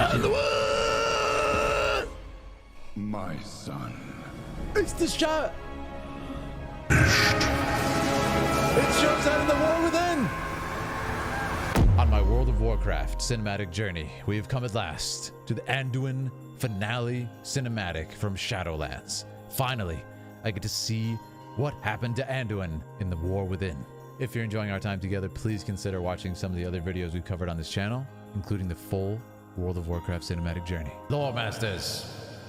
Anduin! My son. It's the shot. It shows out in the war within. On my World of Warcraft cinematic journey, we have come at last to the Anduin finale cinematic from Shadowlands. Finally, I get to see what happened to Anduin in the war within. If you're enjoying our time together, please consider watching some of the other videos we've covered on this channel, including the full World of Warcraft cinematic journey. Lore Masters,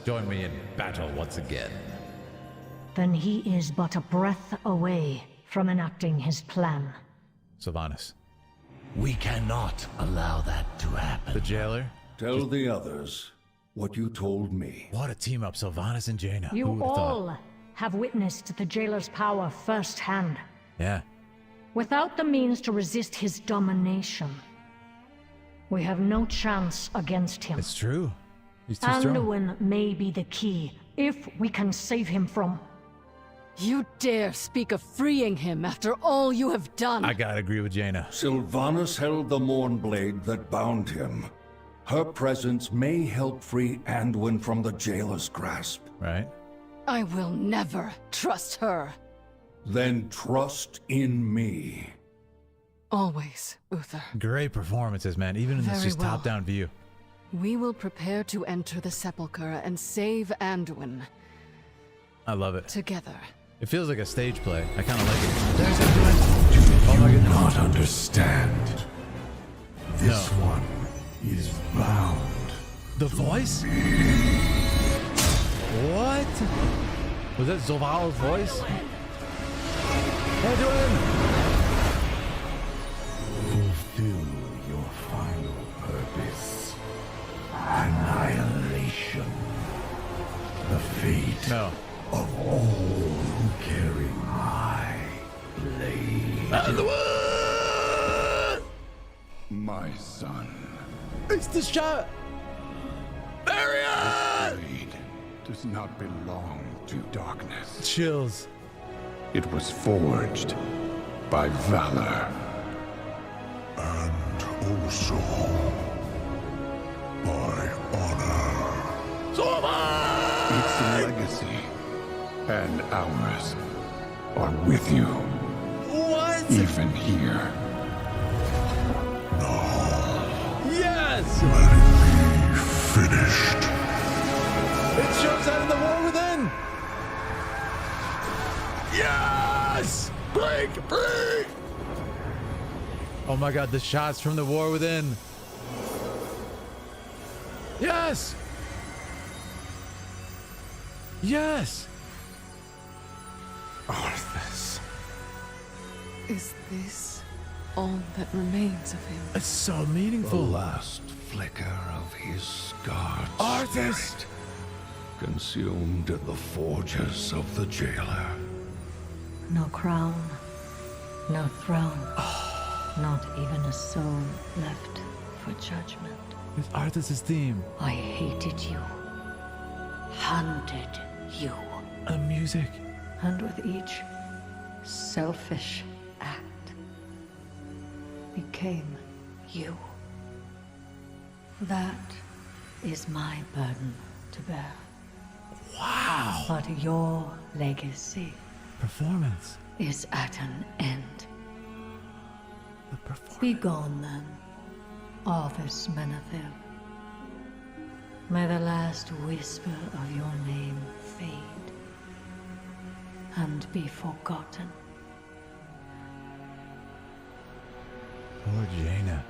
join me in battle once again. Then he is but a breath away from enacting his plan. Sylvanas. We cannot allow that to happen. The jailer. Tell the others what you told me. What a team up, Sylvanas and Jaina. You Who would've thought? all have witnessed the jailer's power firsthand. Yeah. Without the means to resist his domination, we have no chance against him. It's true. He's too strong. Anduin may be the key, if we can save him from... You dare speak of freeing him after all you have done? I gotta agree with Jaina. Sylvanas held the Mournblade that bound him. Her presence may help free Anduin from the jailer's grasp. Right? I will never trust her. Then trust in me. Always, Uther. Great performances, man. Even in this Very just well. top-down view. We will prepare to enter the Sepulchre and save Anduin. I love it. Together. It feels like a stage play. I kind of like it. There's Anduin. Oh my goodness. Not understand. This one is bound. The voice? What? Was that Zovalo's voice? Anduin! Fulfill your final purpose. Annihilation. The fate No. of all who carry my blade. Anduin! My son. It's the shot! Barrier! Blade does not belong to darkness. Chills. It was forged by valor. And also by honor. Its legacy and ours are with you, What? even here. Yes! Finished. It shows out in the war within! Yes! Break! Break! Oh my god, the shots from the war within. Yes! Yes! Arthas. Is this all that remains of him? It's so The meaningful. last flicker of his scarred Arthas! spirit consumed in the forges of the jailer. No crown, no throne, not even a soul left for judgment. It's Arthas' theme. I hated you, hunted you, The music. and with each selfish act became you. That is my burden to bear. Wow. But your legacy Performance. is at an end. The performance. Be gone then, Arthas Menethil. May the last whisper of your name fade and be forgotten. Poor Jaina.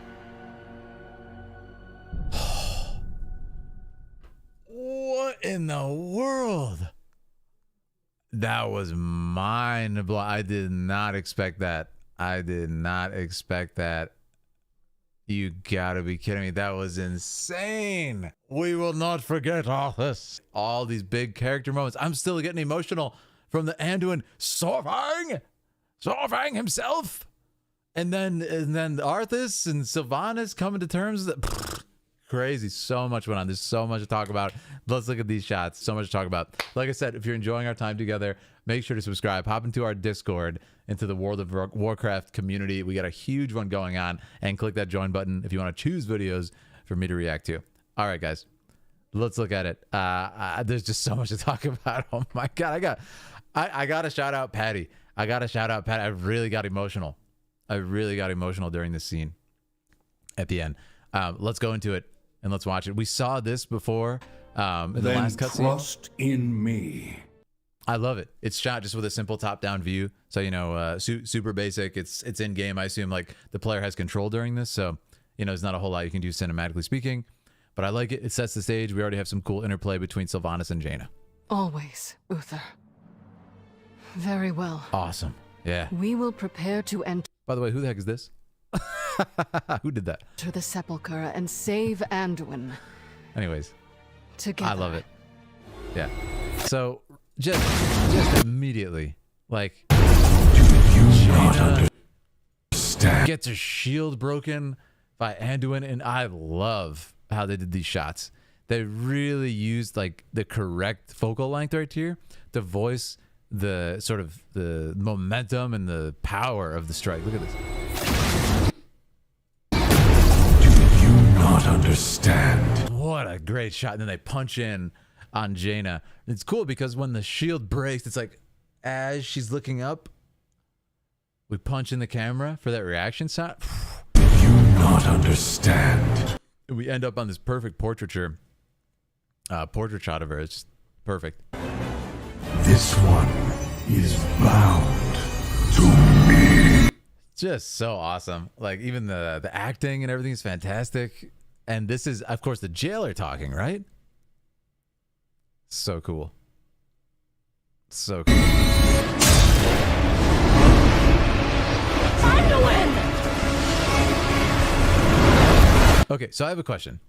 What in the world? That was mind blowing. I did not expect that. I did not expect that. You gotta be kidding me. That was insane. We will not forget Arthas. All these big character moments. I'm still getting emotional from the Anduin Sorvang himself. And then Arthas and Sylvanas coming to terms that crazy. So much went on. There's so much to talk about. Let's look at these shots. So much to talk about. Like I said, if you're enjoying our time together, make sure to subscribe. Hop into our Discord, into the World of Warcraft community. We got a huge one going on. And click that join button if you want to choose videos for me to react to. All right, guys, let's look at it. There's just so much to talk about. Oh my God, I got to shout out Patty. I really got emotional. During this scene at the end. Let's go into it and let's watch it. We saw this before in the last cutscene. Trust in me. I love it. It's shot just with a simple top-down view. So, you know, super basic. It's in game. I assume like the player has control during this. So, you know, there's not a whole lot you can do cinematically speaking. But I like it. It sets the stage. We already have some cool interplay between Sylvanas and Jaina. Always, Uther. Very well. Awesome. Yeah. We will prepare to enter By the way, who the heck is this? Who did that? the sepulchre and save Anduin. Anyways, Together. I love it. Yeah. So just immediately, like, Jaina gets her shield broken by Anduin, and I love how they did these shots. They really used like the correct focal length right here to voice the sort of the momentum and the power of the strike. Look at this. Do you not understand? What a great shot. And then they punch in on Jaina. It's cool because when the shield breaks, it's like as she's looking up, we punch in the camera for that reaction shot. Do you not understand? And we end up on this perfect portrait shot of her. It's just perfect. This one is bound to me. Just so awesome. Like even the acting and everything is fantastic. And this is, of course, the jailer talking, right? So cool. So cool. Okay, so I have a question.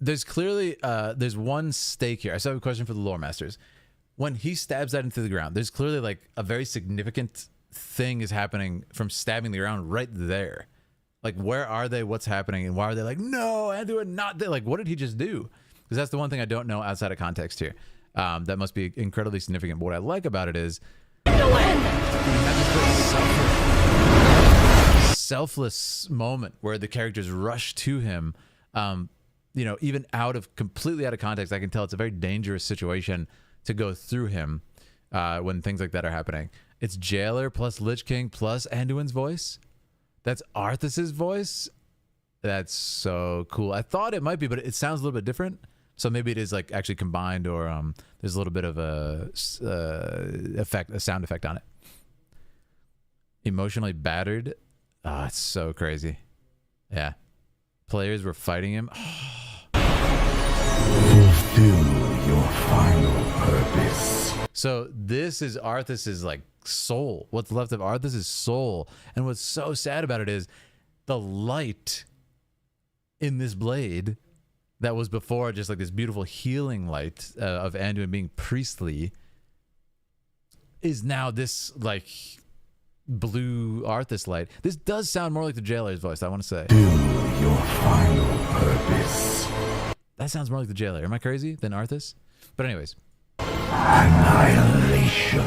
There's clearly there's one stake here. I still have a question for the lore masters. When he stabs that into the ground, there's clearly like a very significant thing is happening from stabbing the ground right there. Like, where are they? What's happening? And why are they like, no, Anduin, not there? Like, what did he just do? Because that's the one thing I don't know outside of context here. That must be incredibly significant. But what I like about it is we have this very selfless moment where the characters rush to him. You know, even completely out of context, I can tell it's a very dangerous situation to go through him when things like that are happening. It's Jailer plus Lich King plus Anduin's voice. That's Arthas's voice. That's so cool. I thought it might be, but it sounds a little bit different. So maybe it is like actually combined, or there's a little bit of a sound effect on it. Emotionally battered. Oh, it's so crazy. Yeah. Players were fighting him. Fulfill your final purpose. So this is Arthas's like soul. What's left of Arthas's soul. And what's so sad about it is the light in this blade that was before just like this beautiful healing light of Anduin being priestly is now this like blue Arthas light. This does sound more like the Jailer's voice, I want to say. Do your final purpose. That sounds more like the Jailer. Am I crazy than Arthas? But anyways. Annihilation.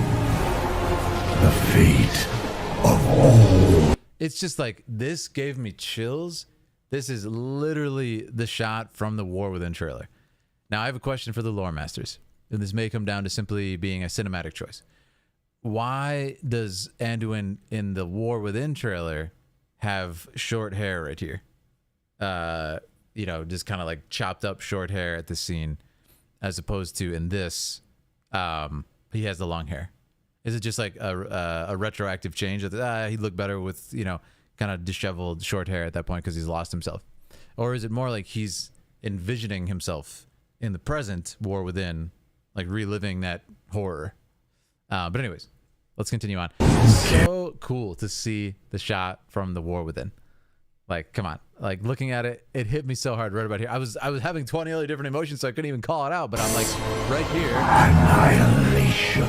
The fate of all. It's just like, this gave me chills. This is literally the shot from the War Within trailer. Now, I have a question for the lore masters, and this may come down to simply being a cinematic choice. Why does Anduin in the War Within trailer have short hair right here? You know, just kind of like chopped up short hair at the scene, as opposed to in this, he has the long hair. Is it just like a retroactive change that he'd look better with, you know, kind of disheveled short hair at that point because he's lost himself? Or is it more like he's envisioning himself in the present War Within, like reliving that horror? But anyways, let's continue on. So cool to see the shot from the War Within. Like, come on. Like, looking at it, it hit me so hard right about here. I was having 20 other different emotions, so I couldn't even call it out, but I'm like, right here. Annihilation.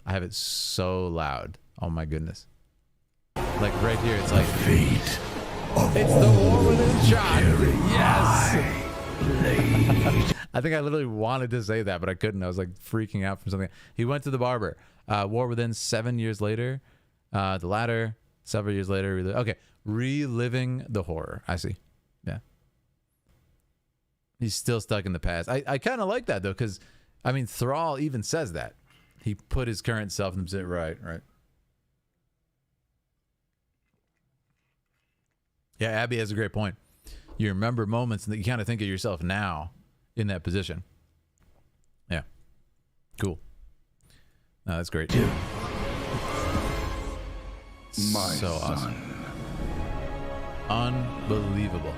I have it so loud. Oh my goodness. Like right here, it's like Fate of it's all the War Within shot. Yes. blade. I think I literally wanted to say that, but I couldn't. I was like freaking out from something. He went to the barber. War Within 7 years later. The latter, several years later. Okay. Reliving the horror. I see. Yeah. He's still stuck in the past. I kind of like that, though, because, I mean, Thrall even says that. He put his current self in the... Right. Yeah, Abby has a great point. You remember moments that you kind of think of yourself now in that position. Yeah. Cool. No, that's great. My so son. Awesome. Unbelievable.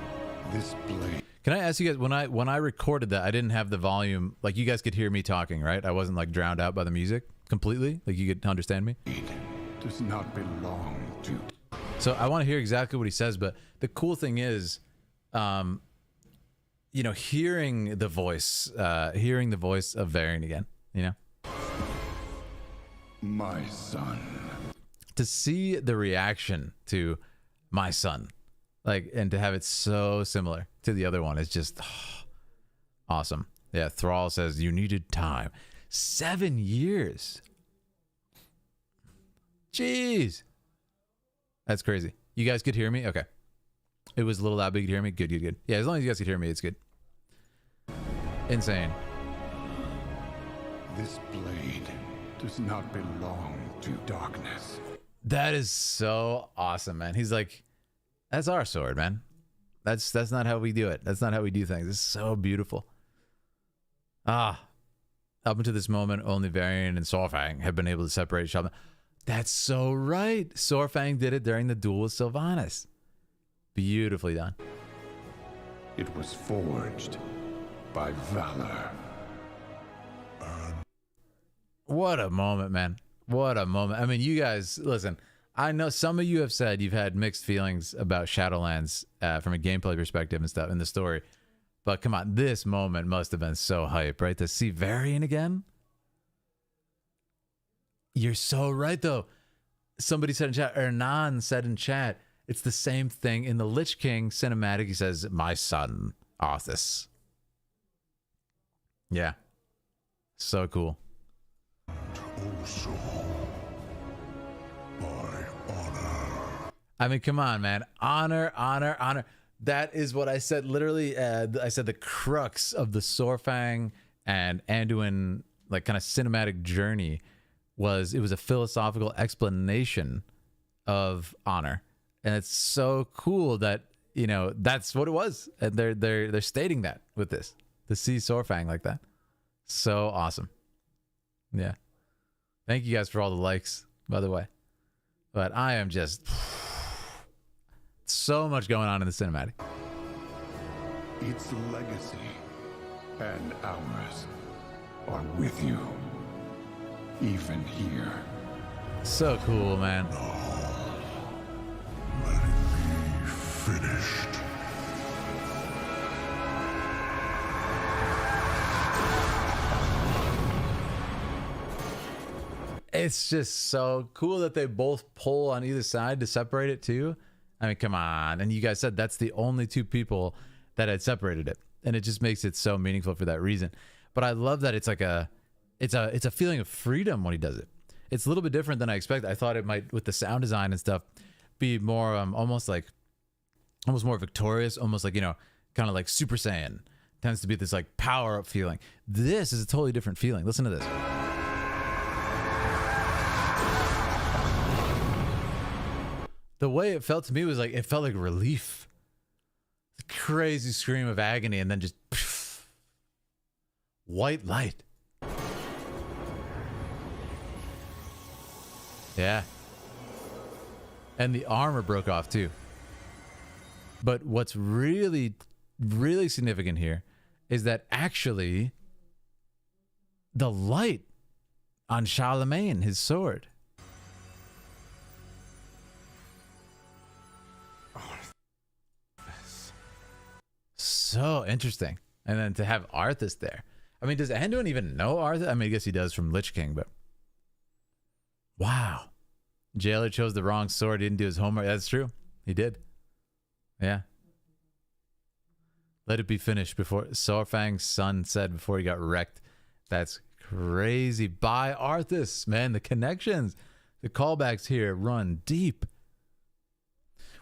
This blade. Can I ask you guys, when I recorded that, I didn't have the volume, like you guys could hear me talking, right? I wasn't like drowned out by the music completely, like you could understand me. Does not belong to. So I want to hear exactly what he says, but the cool thing is, you know, hearing the voice of Varian again, you know? My son. To see the reaction to my son, like, and to have it so similar to the other one is just awesome. Yeah, Thrall says you needed time. 7 years. Jeez. That's crazy. You guys could hear me? Okay. It was a little loud, but you could hear me? Good. Yeah, as long as you guys could hear me, it's good. Insane. This blade does not belong to darkness. That is so awesome, man. He's like, that's our sword, man. That's not how we do it. That's not how we do things. It's so beautiful. Up until this moment, only Varian and Sorfang have been able to separate Shaman. That's so right. Sorfang did it during the duel with Sylvanas. Beautifully done. It was forged by valor. What a moment, man. What a moment. I mean, you guys, listen, I know some of you have said you've had mixed feelings about Shadowlands from a gameplay perspective and stuff in the story. But come on, this moment must have been so hype, right? To see Varian again. You're so right, though. Somebody said in chat, Hernan said in chat, it's the same thing in the Lich King cinematic. He says, my son, Arthas. Yeah. So cool. Also, my honor. I mean, come on, man. Honor. That is what I said. Literally, I said the crux of the Sorfang and Anduin, like, kind of cinematic journey was it was a philosophical explanation of honor. And it's so cool that, you know, that's what it was. And they're stating that with this. To see Sorfang like that. So awesome. Yeah. Thank you guys for all the likes, by the way. But I am just so much going on in the cinematic. Its legacy and ours are with you, even here. So cool, man. Let it be finished. It's just so cool that they both pull on either side to separate it too. I mean, come on. And you guys said that's the only two people that had separated it. And it just makes it so meaningful for that reason. But I love that it's like it's a feeling of freedom when he does it. It's a little bit different than I expected. I thought it might, with the sound design and stuff, be more almost more victorious, almost like, you know, kind of like Super Saiyan. Tends to be this like power up feeling. This is a totally different feeling. Listen to this. The way it felt to me was like, it felt like relief. The crazy scream of agony and then just poof, white light. Yeah. And the armor broke off too. But what's really, really significant here is that actually the light on Charlemagne, his sword, so interesting. And then to have Arthas there. I mean, does Anduin even know Arthas? I mean, I guess he does from Lich King, but wow. Jailer chose the wrong sword. He didn't do his homework. That's true. He did. Yeah. Let it be finished before Sorfang's son said before he got wrecked. That's crazy. By Arthas, man. The connections, the callbacks here run deep.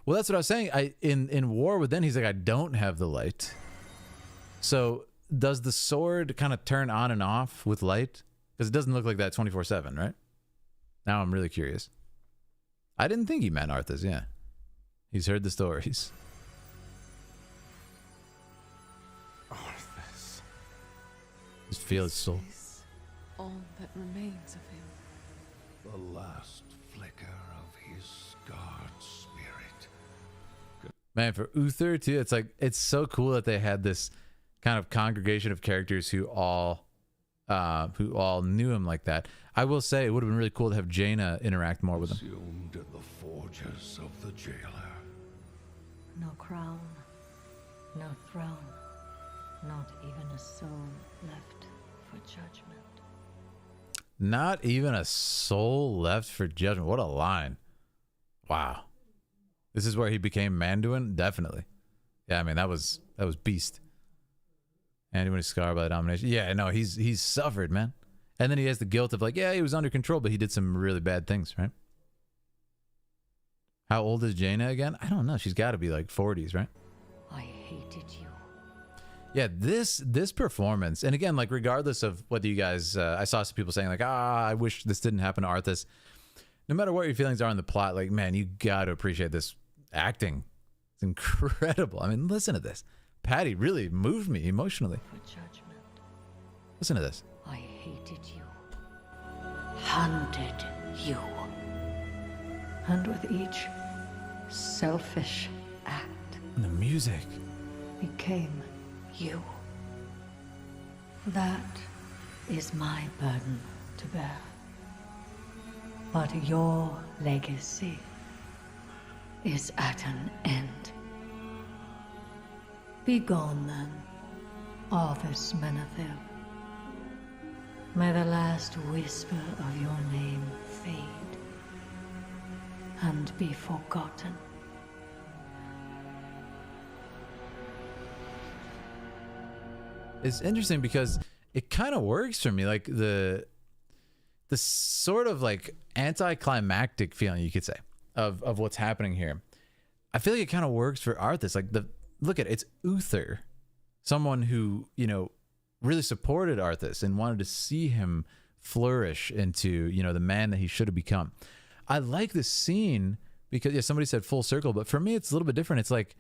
Well, that's what I was saying. In War Within, he's like, I don't have the light. So does the sword kind of turn on and off with light? Because it doesn't look like that 24/7, right? Now I'm really curious. I didn't think he meant Arthas, yeah. He's heard the stories. Arthas. Just feel his soul. Is all that remains of him. The last flicker of his scarred spirit. Man, for Uther too, it's like, it's so cool that they had this kind of congregation of characters who all knew him like that. I will say it would have been really cool to have Jaina interact more with him. Consumed in the forges of the jailer. No crown, no throne, not even a soul left for judgment. Not even a soul left for judgment. What a line. Wow. This is where he became Anduin? Definitely. Yeah, I mean, that was beast. Anduin is scarred by the domination. Yeah, no, he's suffered, man. And then he has the guilt of like, yeah, he was under control, but he did some really bad things, right? How old is Jaina again? I don't know. She's got to be like 40s, right? I hated you. Yeah, this performance, and again, like regardless of whether you guys, I saw some people saying like, I wish this didn't happen to Arthas. No matter what your feelings are in the plot, like, man, you got to appreciate this acting. It's incredible. I mean, listen to this. Patty really moved me emotionally. For judgment. Listen to this. I hated you. Hunted you. And with each selfish act And the music. became you. That is my burden to bear. But your legacy is at an end. Be gone then, Arthas Menethil. May the last whisper of your name fade and be forgotten. It's interesting because it kind of works for me. Like the sort of like anticlimactic feeling, you could say, of what's happening here. I feel like it kind of works for Arthas. Like look at it, it's Uther, someone who, you know, really supported Arthas and wanted to see him flourish into, you know, the man that he should have become. I like this scene because, yeah, somebody said full circle, but for me, it's a little bit different. It's like,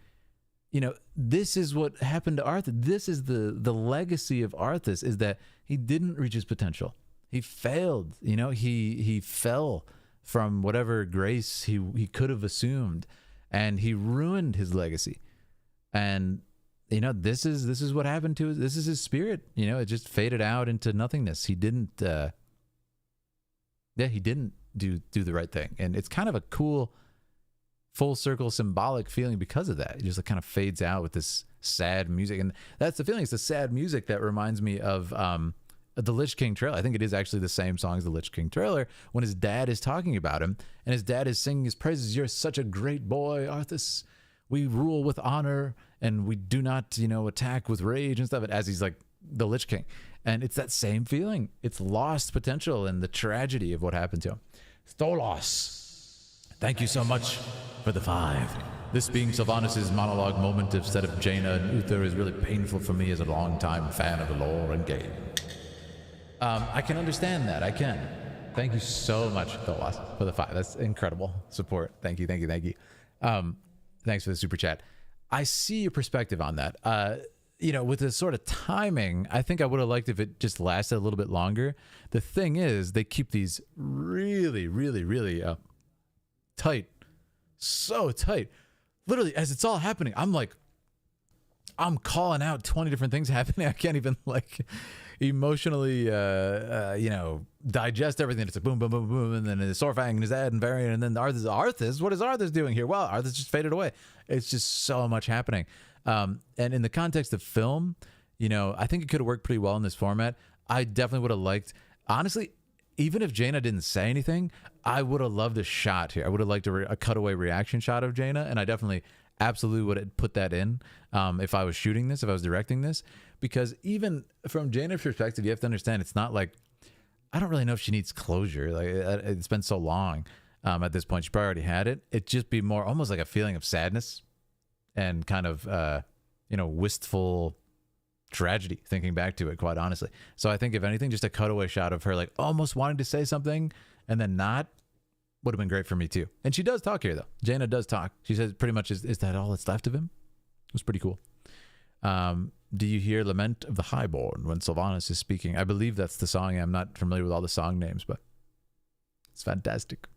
you know, this is what happened to Arthas. This is the legacy of Arthas, is that he didn't reach his potential. He failed, you know, he fell from whatever grace he could have assumed, and he ruined his legacy. And, you know, this is what happened to this is his spirit. You know, it just faded out into nothingness. He didn't he didn't do the right thing. And it's kind of a cool full circle symbolic feeling because of that. It just like kind of fades out with this sad music. And that's the feeling. It's the sad music that reminds me of the Lich King trailer. I think it is actually the same song as the Lich King trailer, when his dad is talking about him and his dad is singing his praises. You're such a great boy, Arthas. We rule with honor and we do not, you know, attack with rage and stuff, as he's like the Lich King. And it's that same feeling. It's lost potential and the tragedy of what happened to him. Tholos, thank you so much for the 5. This being Sylvanas' monologue moment instead of Jaina and Uther is really painful for me as a longtime fan of the lore and game. I can understand that. I can. Thank you so much, Tholos, for the 5. That's incredible support. Thank you, thank you, thank you. Thanks for the super chat. I see your perspective on that. You know, with this sort of timing, I think I would have liked if it just lasted a little bit longer. The thing is, they keep these really, really, really tight. So tight. Literally, as it's all happening, I'm calling out 20 different things happening. I can't even like emotionally, you know, digest everything. It's like boom, boom, boom, boom, and then his Sorfang and his Ad and Varian, and then Arthas. What is Arthas doing here? Well, Arthas just faded away. It's just so much happening. And in the context of film, you know, I think it could have worked pretty well in this format. I definitely would have liked, honestly, even if Jaina didn't say anything, I would have loved a shot here. I would have liked a cutaway reaction shot of Jaina, and I definitely absolutely would have put that in if I was shooting this, if I was directing this, because even from Jaina's perspective, you have to understand, it's not like, I don't really know if she needs closure. Like, it's been so long at this point. She probably already had it. It'd just be more almost like a feeling of sadness and kind of, you know, wistful tragedy thinking back to it, quite honestly. So I think if anything, just a cutaway shot of her like almost wanting to say something and then not would have been great for me too. And she does talk here though. Jaina does talk. She says pretty much, is that all that's left of him? It was pretty cool. Do you hear Lament of the Highborn when Sylvanas is speaking? I believe that's the song. I'm not familiar with all the song names, but it's fantastic.